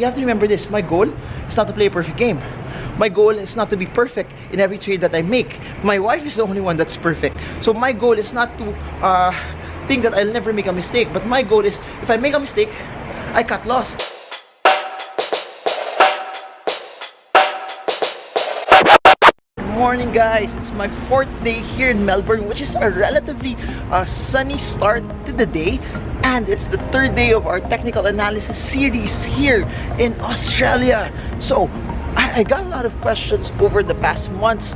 You have to remember this. My goal is not to play a perfect game. My goal is not to be perfect in every trade that I make. My wife is the only one that's perfect. So my goal is not to think that I'll never make a mistake. But my goal is, if I make a mistake, I cut loss. Morning guys, it's my 4th day here in Melbourne, which is a relatively sunny start to the day, and it's the 3rd day of our technical analysis series here in Australia. So I got a lot of questions over the past months,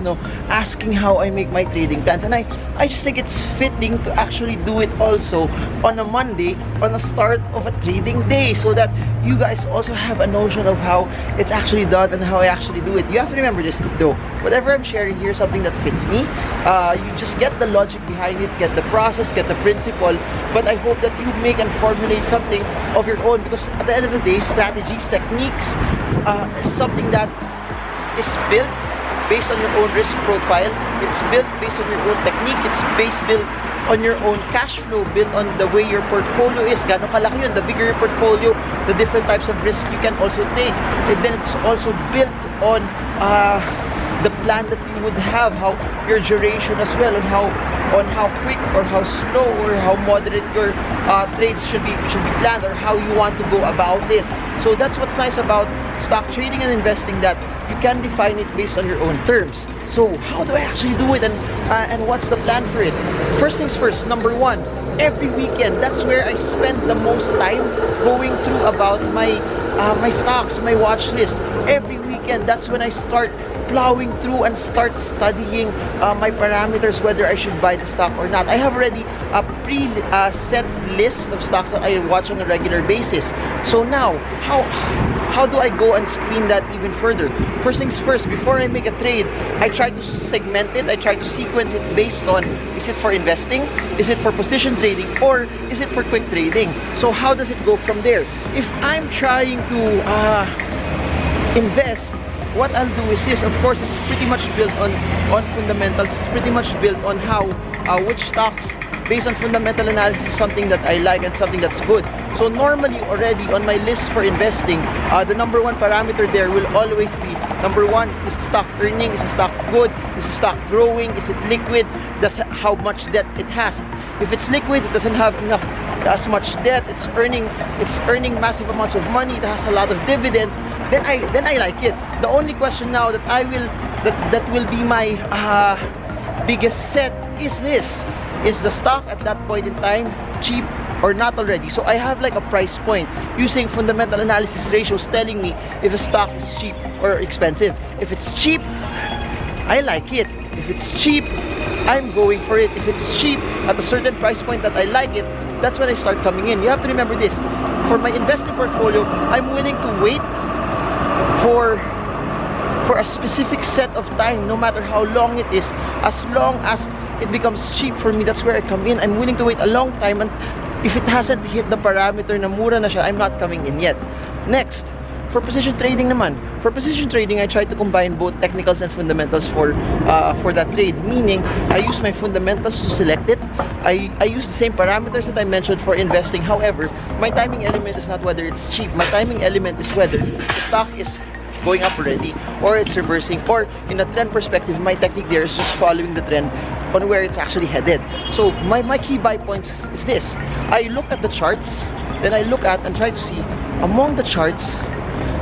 asking how I make my trading plans, and I just think it's fitting to actually do it also on a Monday, on the start of a trading day, so that you guys also have a notion of how it's actually done and how I actually do it. You have to remember this though, whatever I'm sharing here is something that fits me. You just get the logic behind it, get the process, get the principle, but I hope that you make and formulate something of your own, because at the end of the day, strategies, techniques, is something that is built based on your own risk profile. It's built based on your own technique. It's built on your own cash flow, built on the way your portfolio is. Gano'ng kalaki yun, the bigger your portfolio, the different types of risk you can also take. And then it's also built on the plan that you would have, how your duration as well, on how quick or how slow or how moderate your trades should be planned, or how you want to go about it. So that's what's nice about stock trading and investing, that you can define it based on your own terms. So how do I actually do it, and what's the plan for it? First things first, number one, every weekend, that's where I spend the most time going through about my stocks, my watch list. Every weekend, that's when I start plowing through and start studying my parameters, whether I should buy the stock or not. I have already a pre-set list of stocks that I watch on a regular basis. So now, how do I go and screen that even further? First things first, before I make a trade, I try to segment it, I try to sequence it based on, is it for investing, is it for position trading, or is it for quick trading? So how does it go from there? If I'm trying to invest, what I'll do is this. Of course, it's pretty much built on fundamentals. It's pretty much built on how which stocks, based on fundamental analysis, is something that I like and something that's good. So normally already on my list for investing, the number one parameter there will always be, number one, is the stock earning, is the stock good, is the stock growing, is it liquid, that's how much debt it has. If it's liquid, it doesn't have as much debt, it's earning massive amounts of money, it has a lot of dividends, then I like it. The only question now that that will be my biggest set is this: is the stock at that point in time cheap or not already? So I have like a price point using fundamental analysis ratios telling me if a stock is cheap or expensive. If it's cheap, I like it. If it's cheap, I'm going for it. If it's cheap at a certain price point that I like it, that's when I start coming in. You have to remember this. For my investing portfolio, I'm willing to wait for a specific set of time, no matter how long it is, as long as it becomes cheap for me. That's where I come in. I'm willing to wait a long time, and if it hasn't hit the parameter na mura na siya, I'm not coming in yet. Next, for position trading naman. For position trading, I try to combine both technicals and fundamentals for that trade. Meaning, I use my fundamentals to select it. I use the same parameters that I mentioned for investing. However, my timing element is not whether it's cheap. My timing element is whether the stock is going up already, or it's reversing, or in a trend perspective, my technique there is just following the trend on where it's actually headed. So my key buy points is this. I look at the charts, then I look at and try to see among the charts,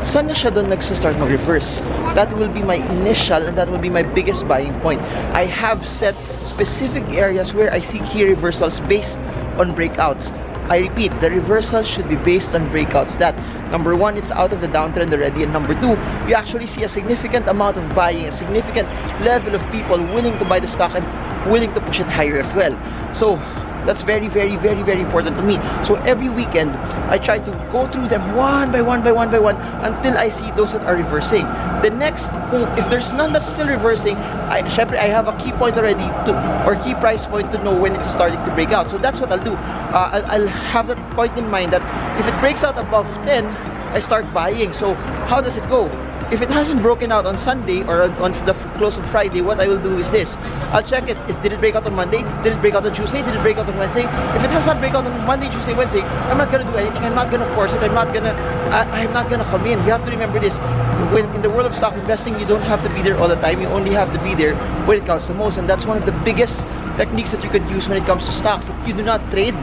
saan na siya doon nagsa-start mag-reverse. That will be my initial, and that will be my biggest buying point. I have set specific areas where I see key reversals based on breakouts. I repeat, the reversal should be based on breakouts. That, number one, it's out of the downtrend already, and number two, you actually see a significant amount of buying, a significant level of people willing to buy the stock and willing to push it higher as well. So that's very, very, very, very important to me. So every weekend, I try to go through them one by one until I see those that are reversing. The next, if there's none that's still reversing, I have a key point already or key price point to know when it's starting to break out. So that's what I'll do. I'll have that point in mind that if it breaks out above 10, I start buying. So how does it go? If it hasn't broken out on Sunday or on the close of Friday, what I will do is this. I'll check it. Did it break out on Monday? Did it break out on Tuesday? Did it break out on Wednesday? If it has not break out on Monday, Tuesday, Wednesday, I'm not gonna do anything. I'm not gonna force it. I'm not gonna come in. You have to remember this. When in the world of stock investing, you don't have to be there all the time. You only have to be there when it counts the most, and that's one of the biggest techniques that you could use when it comes to stocks. That you do not trade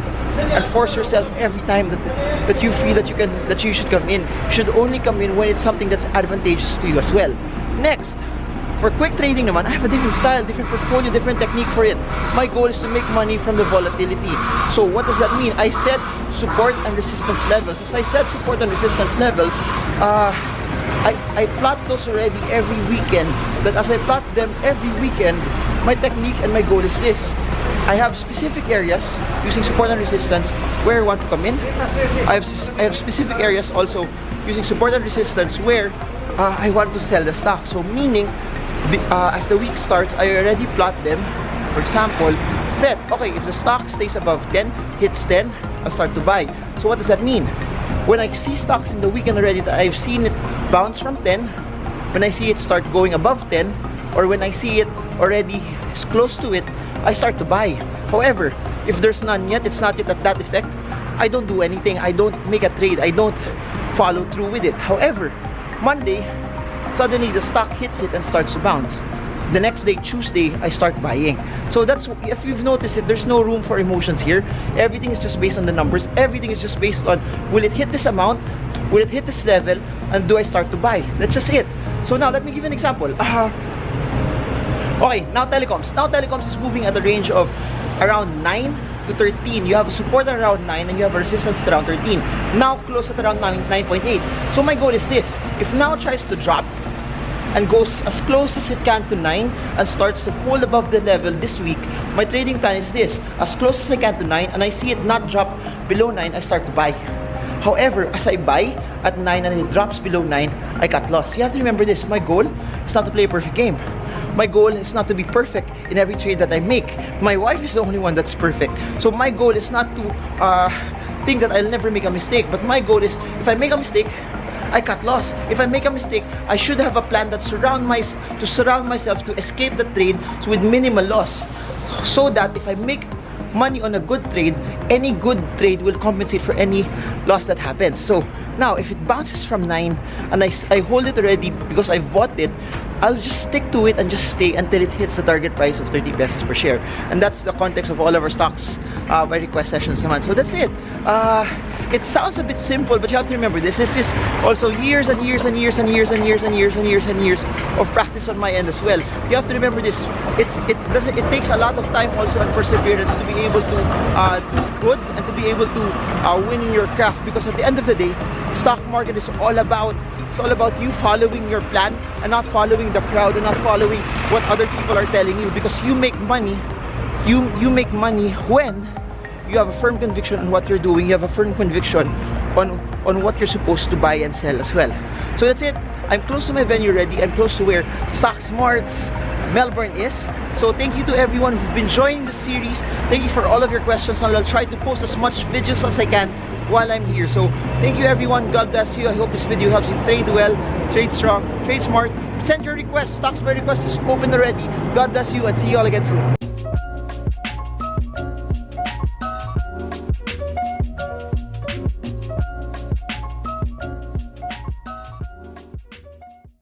and force yourself every time that you feel that you should come in. You should only come in when it's something that's advantageous to you as well. Next, for quick trading naman, I have a different style, different portfolio, different technique for it. My goal is to make money from the volatility. So what does that mean? I set support and resistance levels. As I set support and resistance levels, I plot those already every weekend. That as I plot them every weekend, my technique and my goal is this. I have specific areas using support and resistance where I want to come in. I have specific areas also using support and resistance where I want to sell the stock. So meaning, as the week starts, I already plot them. For example, set, okay, if the stock stays above 10, hits 10, I'll start to buy. So what does that mean? When I see stocks in the weekend already that I've seen it bounce from 10, when I see it start going above 10, or when I see it already is close to it, I start to buy. However, if there's none yet, it's not yet at that effect, I don't do anything. I don't make a trade. I don't follow through with it. However, Monday, suddenly the stock hits it and starts to bounce. The next day, Tuesday, I start buying. So that's, if you've noticed it, there's no room for emotions here. Everything is just based on the numbers. Everything is just based on, will it hit this amount? Will it hit this level? And do I start to buy? That's just it. So now, let me give you an example. Okay, now telecoms. Now telecoms is moving at a range of around 9 to 13. You have a support around 9 and you have a resistance at around 13. Now close at around 9.8. So my goal is this. If now tries to drop and goes as close as it can to 9 and starts to hold above the level this week, my trading plan is this. As close as I can to 9 and I see it not drop below 9, I start to buy. However, as I buy at 9 and it drops below 9, I got lost. You have to remember this. My goal is not to play a perfect game. My goal is not to be perfect in every trade that I make. My wife is the only one that's perfect. So my goal is not to think that I'll never make a mistake. But my goal is, if I make a mistake, I cut loss. If I make a mistake, I should have a plan that surround myself to escape the trade with minimal loss. So that if I make money on a good trade, any good trade will compensate for any loss that happens. So now, if it bounces from 9 and I hold it already because I've bought it, I'll just stick to it and just stay until it hits the target price of 30 pesos per share. And that's the context of all of our stocks by request sessions naman. So that's it. It sounds a bit simple, but you have to remember this. This is also years and years and years and years and years and years and years and years of practice on my end as well. You have to remember this. It takes a lot of time also and perseverance to be able to do good and to be able to win in your craft. Because at the end of the day, stock market is all about you following your plan and not following the crowd and not following what other people are telling you. Because you make money, you make money when you have a firm conviction on what you're doing. You have a firm conviction on what you're supposed to buy and sell as well. So that's it. I'm close to my venue already. I'm close to where Stock Smarts Melbourne is. So thank you to everyone who's been joining the series. Thank you for all of your questions. I'll try to post as much videos as I can while I'm here. So thank you everyone. God bless you. I hope this video helps you trade well, trade strong, trade smart. Send your requests. Stock Smarts request is open already. God bless you and see you all again soon.